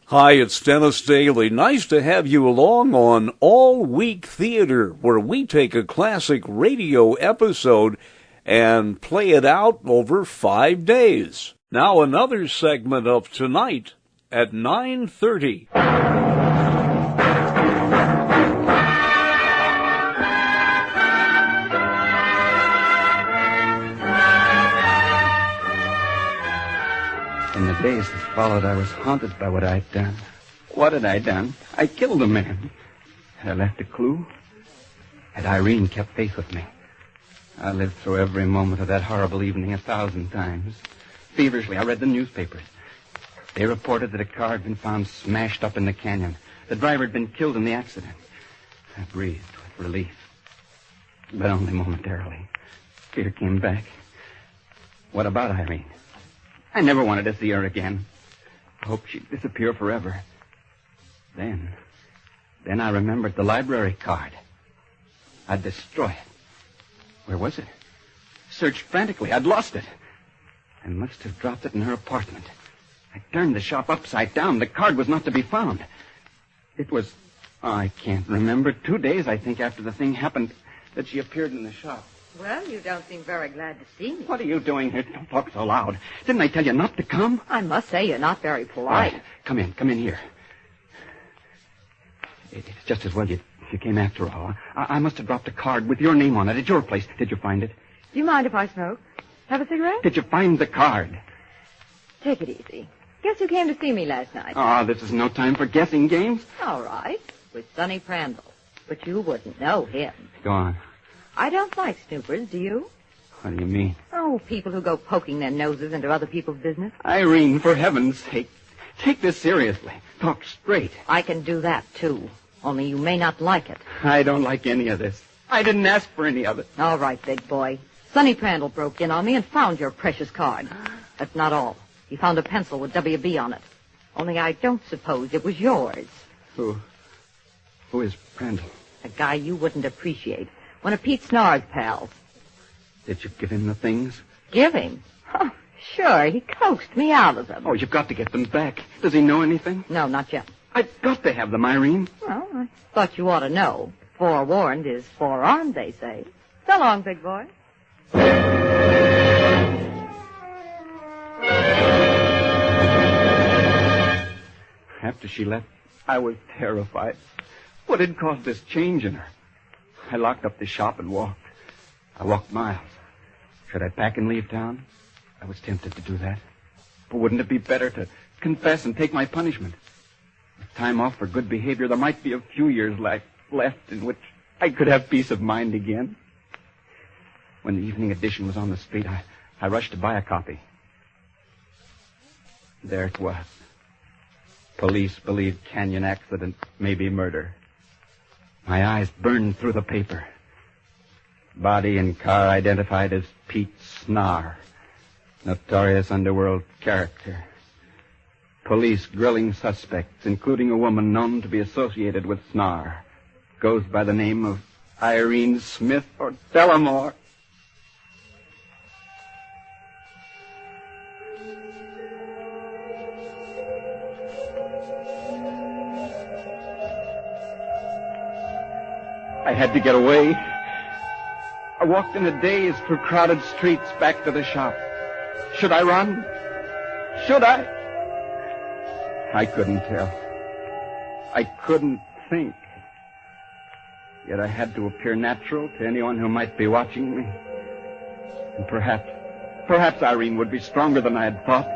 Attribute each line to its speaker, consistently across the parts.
Speaker 1: Hi, it's Dennis Daly. Nice to have you along on All Week Theater, where we take a classic radio episode and play it out over 5 days. Now another segment of Tonight at 9:30.
Speaker 2: In the days that followed, I was haunted by what I'd done. What had I done? I killed a man. Had I left a clue? Had Irene kept faith with me? I lived through every moment of that horrible evening 1,000 times. Feverishly, I read the newspapers. They reported that a car had been found smashed up in the canyon. The driver had been killed in the accident. I breathed with relief, but only momentarily. Fear came back. What about Irene? I never wanted to see her again. I hoped she'd disappear forever. Then I remembered the library card. I'd destroy it. Where was it? Searched frantically. I'd lost it. I must have dropped it in her apartment. I turned the shop upside down. The card was not to be found. It was, I can't remember, 2 days, I think, after the thing happened that she appeared in the shop.
Speaker 3: Well, you don't seem very glad to see me.
Speaker 2: What are you doing here? Don't talk so loud. Didn't I tell you not to come?
Speaker 3: I must say you're not very polite.
Speaker 2: Right. Come in here. It's just as well you came after all. I must have dropped a card with your name on it at your place. Did you find it?
Speaker 3: Do you mind if I smoke? Have a cigarette?
Speaker 2: Did you find the card?
Speaker 3: Take it easy. Guess who came to see me last night?
Speaker 2: Oh, this is no time for guessing games.
Speaker 3: All right. With Sonny Prandtl. But you wouldn't know him.
Speaker 2: Go on.
Speaker 3: I don't like snoopers, do you?
Speaker 2: What do you mean?
Speaker 3: Oh, people who go poking their noses into other people's business.
Speaker 2: Irene, for heaven's sake, take this seriously. Talk straight.
Speaker 3: I can do that, too. Only you may not like it.
Speaker 2: I don't like any of this. I didn't ask for any of it.
Speaker 3: All right, big boy. Sonny Prandtl broke in on me and found your precious card. That's not all. He found a pencil with WB on it. Only I don't suppose it was yours.
Speaker 2: Who is Prandtl?
Speaker 3: A guy you wouldn't appreciate. One of Pete Snar's pals.
Speaker 2: Did you give him the things?
Speaker 3: Give him? Oh, sure, he coaxed me out of them.
Speaker 2: Oh, you've got to get them back. Does he know anything?
Speaker 3: No, not yet.
Speaker 2: I've got to have them, Irene.
Speaker 3: Well, I thought you ought to know. Forewarned is forearmed, they say. So long, big boy.
Speaker 2: After she left, I was terrified. What had caused this change in her? I locked up the shop and walked. I walked miles. Should I pack and leave town? I was tempted to do that. But wouldn't it be better to confess and take my punishment? With time off for good behavior, there might be a few years left in which I could have peace of mind again. When the evening edition was on the street, I rushed to buy a copy. There it was. Police believe canyon accident may be murder. My eyes burned through the paper. Body and car identified as Pete Snar, notorious underworld character. Police grilling suspects, including a woman known to be associated with Snar. Goes by the name of Irene Smith or Delamore. I had to get away. I walked in a daze through crowded streets back to the shop. Should I run? Should I? I couldn't tell. I couldn't think. Yet I had to appear natural to anyone who might be watching me. And perhaps Irene would be stronger than I had thought.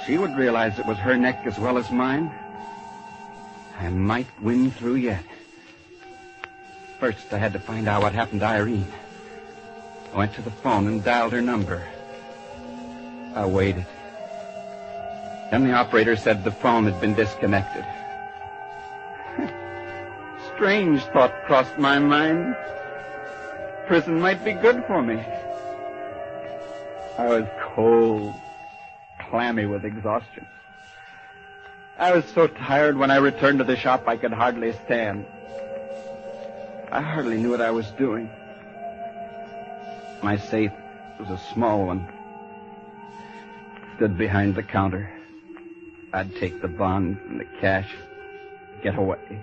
Speaker 2: She would realize it was her neck as well as mine. I might win through yet. First, I had to find out what happened to Irene. I went to the phone and dialed her number. I waited. Then the operator said the phone had been disconnected. Strange thought crossed my mind. Prison might be good for me. I was cold, clammy with exhaustion. I was so tired when I returned to the shop I could hardly stand. I hardly knew what I was doing. My safe was a small one. Stood behind the counter. I'd take the bonds and the cash, get away.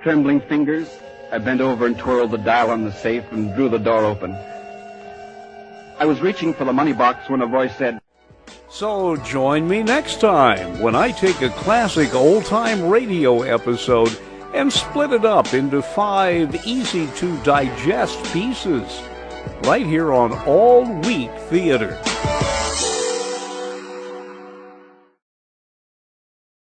Speaker 2: Trembling fingers, I bent over and twirled the dial on the safe and drew the door open. I was reaching for the money box when a voice said,
Speaker 1: So join me next time when I take a classic old-time radio episode and split it up into 5 easy-to-digest pieces, right here on All Week Theater.